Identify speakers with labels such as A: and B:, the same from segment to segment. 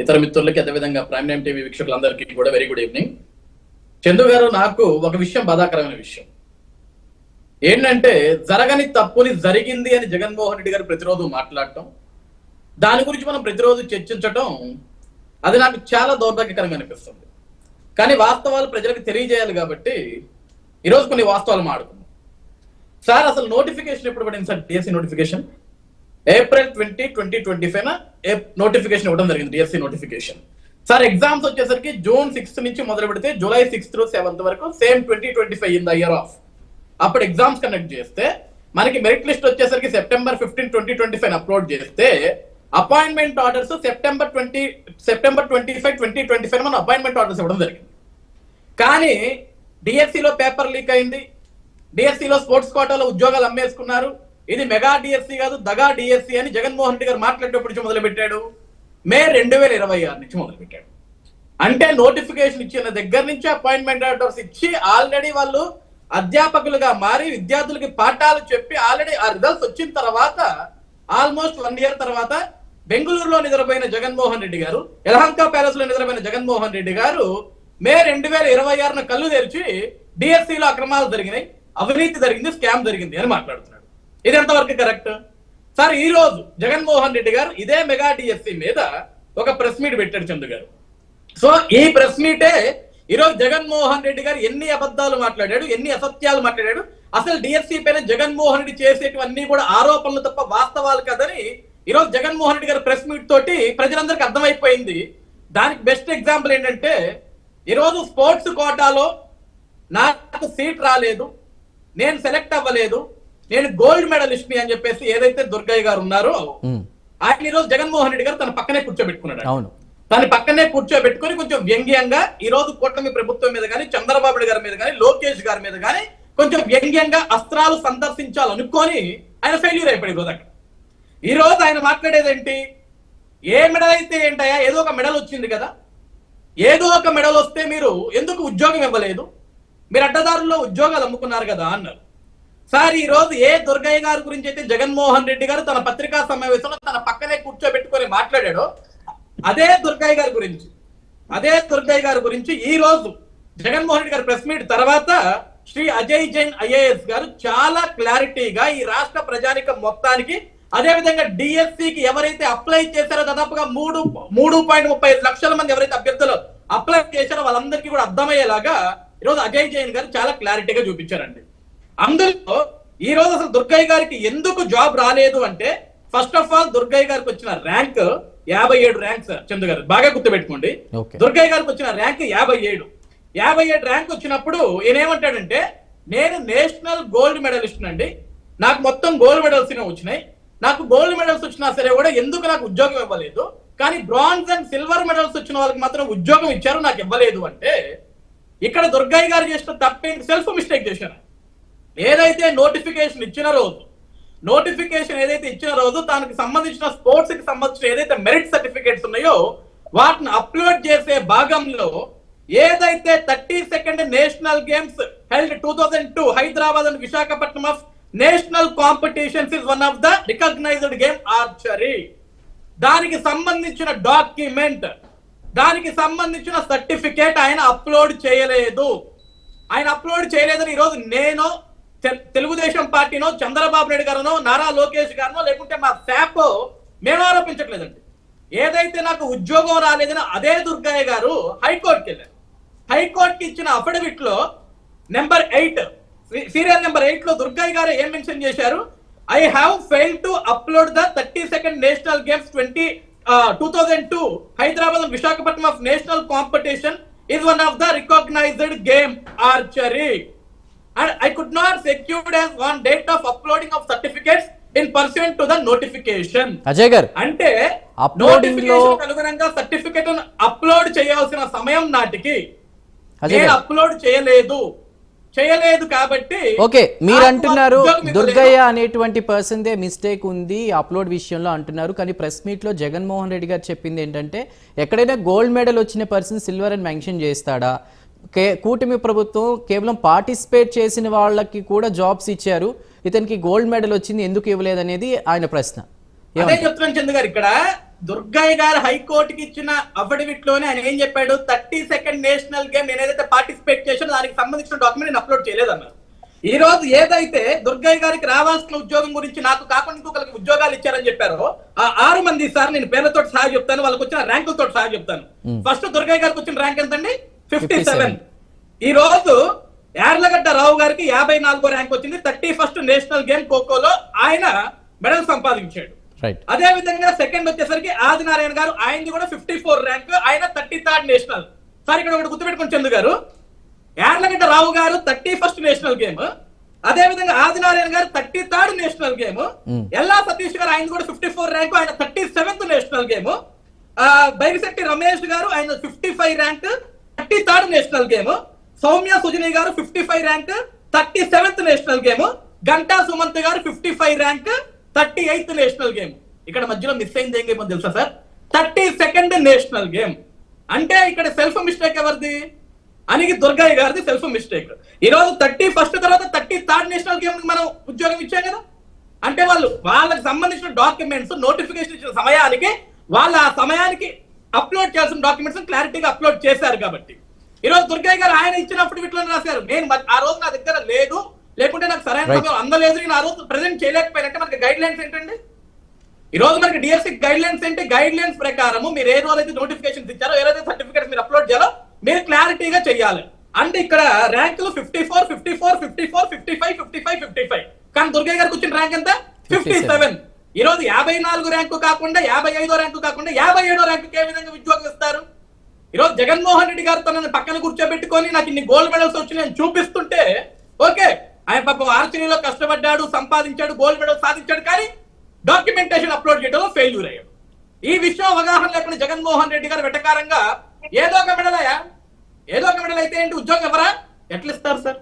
A: ఇతర మిత్రులకి అదేవిధంగా ప్రైమ్ నైమ్ టీవీ వీక్షకులందరికీ కూడా వెరీ గుడ్ ఈవినింగ్. చందు గారు, నాకు ఒక విషయం బాధాకరమైన విషయం ఏంటంటే, జరగని తప్పుని జరిగింది అని జగన్మోహన్ రెడ్డి గారు ప్రతిరోజు మాట్లాడటం, దాని గురించి మనం ప్రతిరోజు చర్చించటం, అది నాకు చాలా దౌర్భాగ్యకరంగా అనిపిస్తుంది. కానీ వాస్తవాలు ప్రజలకు తెలియజేయాలి కాబట్టి ఈరోజు కొన్ని వాస్తవాలు మాట్లాడుకుందాం. సార్, అసలు నోటిఫికేషన్ ఎప్పుడు పడింది sir? DSC notification April 20, 2025 notification ఇవ్వడం జరిగింది, డిఎస్సి నోటిఫికేషన్. సార్, ఎగ్జామ్స్ వచ్చేసరికి June 6th నుంచి మొదలు పెడితే July 6th to 7th వరకు same 2025 in the year of. అప్పుడు ఎగ్జామ్స్ కండక్ట్ చేస్తే మనకి మెరిట్ లిస్ట్ వచ్చేసరికి September 15, 2025 అప్లోడ్ చేస్తే అపాయింట్మెంట్ ఆర్డర్స్ September 25, 2025 మనం అపాయింట్మెంట్ ఆర్డర్స్ ఇవ్వడం జరిగింది. కానీ డిఎస్సిలో పేపర్ లీక్ అయింది, డిఎస్సిలో స్పోర్ట్స్ కోటాలో ఉద్యోగాలు అమ్మేసుకున్నారు, ఇది మెగా డిఎస్సి కాదు దగా డిఎస్సి అని జగన్మోహన్ రెడ్డి గారు మాట్లాడేటప్పుడు నుంచి మొదలు పెట్టాడు. May 2026 నుంచి మొదలు పెట్టాడు. అంటే నోటిఫికేషన్ ఇచ్చిన దగ్గర నుంచి అపాయింట్మెంట్ ఆర్డర్స్ ఇచ్చి ఆల్రెడీ వాళ్ళు అధ్యాపకులుగా మారి విద్యార్థులకి పాఠాలు చెప్పి ఆల్రెడీ ఆ రిజల్ట్స్ వచ్చిన తర్వాత ఆల్మోస్ట్ 1 year తర్వాత బెంగళూరులో నిద్రపోయిన జగన్మోహన్ రెడ్డి గారు, యలహంక ప్యాలెస్ లో నిద్రపోయిన జగన్మోహన్ రెడ్డి గారు May 2026 కళ్ళు తెరిచి డిఎస్సిలో అక్రమాలు జరిగినాయి, అవినీతి జరిగింది, స్కామ్ జరిగింది అని మాట్లాడుతున్నాడు. ఇది ఎంతవరకు కరెక్ట్ సార్? ఈ రోజు జగన్మోహన్ రెడ్డి గారు ఇదే మెగా డిఎస్సి మీద ఒక ప్రెస్ మీట్ పెట్టాడు చందు గారు. సో ఈ ప్రెస్ మీటే ఈరోజు జగన్మోహన్ రెడ్డి గారు ఎన్ని అబద్ధాలు మాట్లాడాడు, ఎన్ని అసత్యాలు మాట్లాడాడు, అసలు డిఎస్సి పైన జగన్మోహన్ రెడ్డి చేసేటివన్నీ కూడా ఆరోపణలు తప్ప వాస్తవాలు కదని ఈరోజు జగన్మోహన్ రెడ్డి గారి ప్రెస్ మీట్ తోటి ప్రజలందరికీ అర్థమైపోయింది. దానికి బెస్ట్ ఎగ్జాంపుల్ ఏంటంటే, ఈరోజు స్పోర్ట్స్ కోటాలో నాకు సీట్ రాలేదు, నేను సెలెక్ట్ అవ్వలేదు, నేను గోల్డ్ మెడలిస్ట్ ని అని చెప్పేసి ఏదైతే దుర్గయ్య గారు ఉన్నారో ఆయన ఈరోజు జగన్మోహన్ రెడ్డి గారు తన పక్కనే కూర్చోబెట్టుకున్నాడు. తన పక్కనే కూర్చోబెట్టుకుని కొంచెం వ్యంగ్యంగా ఈ రోజు కూటమి ప్రభుత్వం మీద కానీ, చంద్రబాబు నాయుడు గారి మీద కానీ, లోకేష్ గారి మీద కానీ కొంచెం వ్యంగ్యంగా అస్త్రాలు సందర్శించాలనుకొని ఆయన ఫెయిల్యూర్ అయిపోయి రోజు అక్కడ. ఈ రోజు ఆయన మాట్లాడేదేంటి, ఏ మెడల్ అయితే ఏంటయా, ఏదో ఒక మెడల్ వచ్చింది కదా, ఏదో ఒక మెడల్ వస్తే మీరు ఎందుకు ఉద్యోగం ఇవ్వలేదు, మీరు అడ్డదారుల్లో ఉద్యోగాలు అమ్ముకున్నారు కదా అన్నారు. సార్, ఈ రోజు ఏ దుర్గయ్య గారి గురించి అయితే జగన్మోహన్ రెడ్డి గారు తన పత్రికా సమావేశంలో తన పక్కనే కూర్చోబెట్టుకొని మాట్లాడాడో అదే దుర్గయ్య గారి గురించి ఈ రోజు జగన్మోహన్ రెడ్డి గారి ప్రెస్ మీట్ తర్వాత శ్రీ అజయ్ జైన్ ఐఏఎస్ గారు చాలా క్లారిటీగా ఈ రాష్ట్ర ప్రజానికం మొత్తానికి, అదే విధంగా డిఎస్సికి ఎవరైతే అప్లై చేశారో దాదాపుగా 3.35 లక్షల మంది ఎవరైతే అభ్యర్థులు అప్లై చేశారో వాళ్ళందరికీ కూడా అర్థమయ్యేలాగా ఈరోజు అజయ్ జైన్ గారు చాలా క్లారిటీగా చూపించారండి. అందులో ఈ రోజు అసలు దుర్గయ్య గారికి ఎందుకు జాబ్ రాలేదు అంటే, ఫస్ట్ ఆఫ్ ఆల్ దుర్గయ్య గారికి వచ్చిన ర్యాంక్ 57 ర్యాంక్ సార్. చందు గారు బాగా గుర్తుపెట్టుకోండి, దుర్గయ్య గారికి వచ్చిన ర్యాంక్ 57 ర్యాంక్ వచ్చినప్పుడు ఈయనేమంటాడంటే, నేను నేషనల్ గోల్డ్ మెడలిస్ట్ అండి, నాకు మొత్తం గోల్డ్ మెడల్స్ వచ్చినాయి, నాకు గోల్డ్ మెడల్స్ వచ్చినా సరే కూడా ఎందుకు నాకు ఉద్యోగం ఇవ్వలేదు, కానీ బ్రాంజ్ అండ్ సిల్వర్ మెడల్స్ వచ్చిన వాళ్ళకి మాత్రం ఉద్యోగం ఇచ్చారు, నాకు ఇవ్వలేదు అంటే ఇక్కడ దుర్గయ్య గారు చేసిన తప్పేంటి, సెల్ఫ్ మిస్టేక్ చేశారు. ఏదైతే నోటిఫికేషన్ ఇచ్చిన రోజు దానికి సంబంధించిన స్పోర్ట్స్ కి సంబంధించిన ఏదైతే మెరిట్ సర్టిఫికేట్స్ ఉన్నాయో వాటిని అప్లోడ్ చేసే భాగంలో ఏదైతే 32nd national games held 2002 Hyderabad and Visakhapatnam of national competitions is one of the recognised game archery, దానికి సంబంధించిన డాక్యుమెంట్, దానికి సంబంధించిన సర్టిఫికేట్ ఆయన అప్లోడ్ చేయలేదని ఈరోజు నేను తెలుగుదేశం పార్టీనో, చంద్రబాబు నాయుడు గారునో, నారా లోకేష్ గారునో, లేకుంటే మా శాపో మేము ఆరోపించట్లేదండి. ఏదైతే నాకు ఉద్యోగం రాలేదని అదే దుర్గయ్య గారు హైకోర్టుకి వెళ్ళారు. హైకోర్టుకి ఇచ్చిన అఫిడవిట్ లో సీరియల్ నెంబర్ 8 లో దుర్గయ్య గారు ఏం మెన్షన్ చేశారు, I have failed to upload the 32nd national games 2002 Hyderabad and Visakhapatnam of national competition is one of the recognized game archery and I could not secure as one date of uploading of certificates in pursuant to the notification.
B: Ajay గారు,
A: అంటే
B: uploading లో
A: అనుగుణంగా certificate upload చేయాల్సిన సమయం నాటికి నేను upload చేయలేదు కాబట్టి
B: ఓకే, మీరు అంటున్నారు దుర్గయ్య అనేటువంటి పర్సన్ దే మిస్టేక్ ఉంది అప్లోడ్ విషయంలో అంటున్నారు. కానీ ప్రెస్ మీట్ లో జగన్మోహన్ రెడ్డి గారు చెప్పింది ఏంటంటే, ఎక్కడైనా గోల్డ్ మెడల్ వచ్చిన పర్సన్ సిల్వర్ అని మెన్షన్ చేస్తాడా, కూటమి ప్రభుత్వం కేవలం పార్టిసిపేట్ చేసిన వాళ్ళకి కూడా జాబ్స్ ఇచ్చారు, ఇతనికి గోల్డ్ మెడల్ వచ్చింది ఎందుకు ఇవ్వలేదు అనేది ఆయన ప్రశ్న.
A: అదే చెప్తున్నాను చంద్ర గారు, ఇక్కడ దుర్గయ్య గారు హైకోర్టుకి ఇచ్చిన అఫిడవిట్ లోనే ఆయన ఏం చెప్పాడు, 32nd నేషనల్ గేమ్ నేను ఏదైతే పార్టిసిపేట్ చేశానో దానికి సంబంధించిన డాక్యుమెంట్ నేను అప్లోడ్ చేయలేదన్నారు. ఈ రోజు ఏదైతే దుర్గయ్య గారికి రావాల్సిన ఉద్యోగం గురించి నాకు కాకుండా ఇంకొకరికి ఉద్యోగాలు ఇచ్చారని చెప్పారో ఆ 6 మంది సార్ నేను పేర్లతో సహా చెప్తాను, వాళ్ళకి వచ్చిన ర్యాంకులతో సహా చెప్తాను. ఫస్ట్ దుర్గయ్య గారికి వచ్చిన ర్యాంక్ ఎంతండి? 57. ఈ రోజు యార్లగడ్డ రావు గారికి 54వ ర్యాంక్ వచ్చింది. 31st నేషనల్ గేమ్ ఖోఖోలో ఆయన మెడల్ సంపాదించాడు. అదే విధంగా సెకండ్ వచ్చేసరికి ఆదినారాయణ గారు, ఆయనది కూడా 54 ర్యాంక్, ఆయన 33rd నేషనల్. సార్ ఇక్కడ ఒకటి గుర్తుపెట్టుకుని చందు గారు, యార్లగడ్డ రావు గారు 31st నేషనల్ గేమ్, అదే విధంగా ఆదినారాయణ గారు 33rd నేషనల్ గేమ్, ఎల్లా సతీష్ గారు ఆయన కూడా 54 ర్యాంక్, ఆయన 37th national game, Bairisetty Ramesh గారు ఆయన 55 rank 33rd national game, Soumya Sujani గారు 55 rank 37th national game, Ganta Sumanth గారు 55 ర్యాంక్ 38th నేషనల్ గేమ్. ఇక్కడ మధ్యలో మిస్ అయింది ఏం గేమ్ తెలుసా సార్? 32nd national game. అంటే ఇక్కడ సెల్ఫ్ మిస్టేక్ ఎవరిది? అనికి దుర్గయ్య గారిది సెల్ఫ్ మిస్టేక్. ఈ రోజు 31st తర్వాత 33rd నేషనల్ గేమ్ మనం ఉద్యోగం ఇచ్చాం కదా. అంటే వాళ్ళకి సంబంధించిన డాక్యుమెంట్స్ నోటిఫికేషన్ ఇచ్చిన సమయానికి వాళ్ళు ఆ సమయానికి అప్లోడ్ చేయాల్సిన డాక్యుమెంట్స్ క్లారిటీగా అప్లోడ్ చేశారు. కాబట్టి ఈ రోజు దుర్గయ్య గారు ఆయన ఇచ్చినప్పుడు వీటిలో రాశారు, నేను ఆ రోజు నా దగ్గర లేదు, లేకుంటే నాకు సరైన సమయం అందలేదు, నేను ఆ రోజు ప్రెజెంట్ చేయలేకపోయినట్టే. మనకి గైడ్ లైన్స్ ఏంటండి? ఈ రోజు మనకి డిఎస్సి గైడ్ లైన్స్ ఏంటి? గైడ్ లైన్స్ ప్రకారం మీరు ఏ రోజు అయితే నోటిఫికేషన్స్ ఇచ్చారో, ఏదైతే సర్టిఫికేట్స్ మీరు అప్లోడ్ చేయాలో మీరు క్లారిటీగా చెయ్యాలి. అంటే ఇక్కడ ర్యాంకులు 54, 54, 54, 55, 55, 55. కానీ దుర్గయ్య గారికి వచ్చిన ర్యాంక్ ఎంత? 57. ఈ రోజు 54 ర్యాంకు కాకుండా 55వ ర్యాంకు కాకుండా 57వ ర్యాంకు ఏ విధంగా ఉద్యోగం ఇస్తారు? ఈ రోజు జగన్మోహన్ రెడ్డి గారు తనని పక్కన కూర్చోబెట్టుకొని నాకు ఇన్ని గోల్డ్ మెడల్స్ వచ్చి నేను చూపిస్తుంటే ఓకే, ఆయన పాపం ఆర్చరీలో కష్టపడ్డాడు, సంపాదించాడు, గోల్డ్ మెడల్ సాధించాడు, కానీ డాక్యుమెంటేషన్ అప్లోడ్ చేయడంలో ఫెయిల్యూర్ అయ్యాడు. ఈ విషయం అవగాహన లేకుండా జగన్మోహన్ రెడ్డి గారు వెటకారంగా ఏదో ఒక మెడల్ అయితే ఏంటి ఉద్యోగం ఎవరా ఎట్లా ఇస్తారు sir?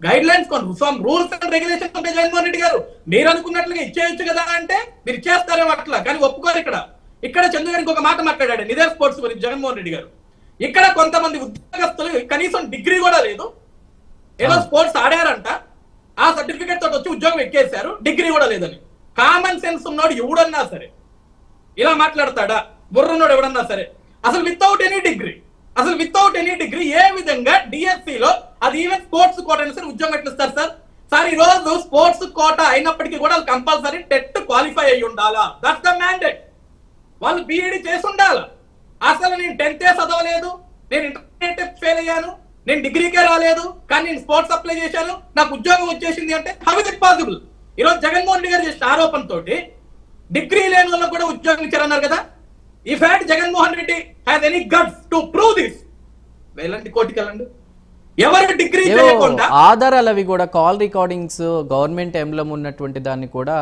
A: Guide lines rules and regulations ఉంటాయి. జగన్మోహన్ రెడ్డి గారు మీరు అనుకున్నట్లుగా ఇచ్చేయచ్చు కదా అంటే మీరు ఇచ్చేస్తారేమో అట్లా, కానీ ఒప్పుకోరు. ఇక్కడ చంద్ర గారికి ఒక మాట మాట్లాడాడు నిదే స్పోర్ట్స్ గురించి జగన్మోహన్ రెడ్డి గారు. ఇక్కడ కొంతమంది ఉద్యోగస్తులు కనీసం డిగ్రీ కూడా లేదు, ఏదో స్పోర్ట్స్ ఆడారంట, ఆ సర్టిఫికేట్ తోటి వచ్చి ఉద్యోగం ఎక్కేశారు, డిగ్రీ కూడా లేదని. కామన్ సెన్స్ ఉన్నాడు ఎవడన్నా సరే ఇలా మాట్లాడతాడా? బుర్రున్నాడు ఎవడన్నా సరే. అసలు వితౌట్ ఎనీ డిగ్రీ ఏ విధంగా డిఎస్సి లో అది ఈవెన్ స్పోర్ట్స్ కోట అయినా సరే ఉద్యోగం ఎట్లా ఇస్తారు సార్? సార్ ఈ రోజు స్పోర్ట్స్ కోట అయినప్పటికీ కూడా కంపల్సరీ టెట్ క్వాలిఫై అయ్యి ఉండాలా? That's the mandate. వాళ్ళు బీఈడి చేసి ఉండాలా. అసలు నేను 10th చదవలేదు, నేను ఇంటర్మీడియట్ ఫెయిల్ అయ్యాను, నేను డిగ్రీకే రాలేదు, కానీ నేను స్పోర్ట్స్ అప్లై చేశాను, నాకు ఉద్యోగం వచ్చేసింది అంటే హౌ ఇస్ ఇట్ పాసిబుల్? ఈ రోజు జగన్మోహన్ రెడ్డి గారు చేసిన ఆరోపణతో డిగ్రీ లేని వాళ్ళకు కూడా ఉద్యోగం ఇచ్చారన్నారు కదా. ఈ fact Jaganmohan Reddy has any guts to prove this? ఎలాంటి కోర్టుకి వెళ్ళండి, ఎవరు డిగ్రీ చేయకుండా
B: ఆధారాలు అవి కూడా కాల్ రికార్డింగ్స్ గవర్నమెంట్ ఎంబ్లం ఉన్నటువంటి దాన్ని కూడా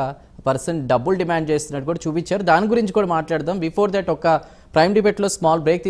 B: పర్సన్ డబ్బులు డిమాండ్ చేస్తున్నట్టు కూడా చూపించారు. దాని గురించి కూడా మాట్లాడదాం. బిఫోర్ దట్ ఒక ప్రైమ్ డిబేట్ లో స్మాల్ బ్రేక్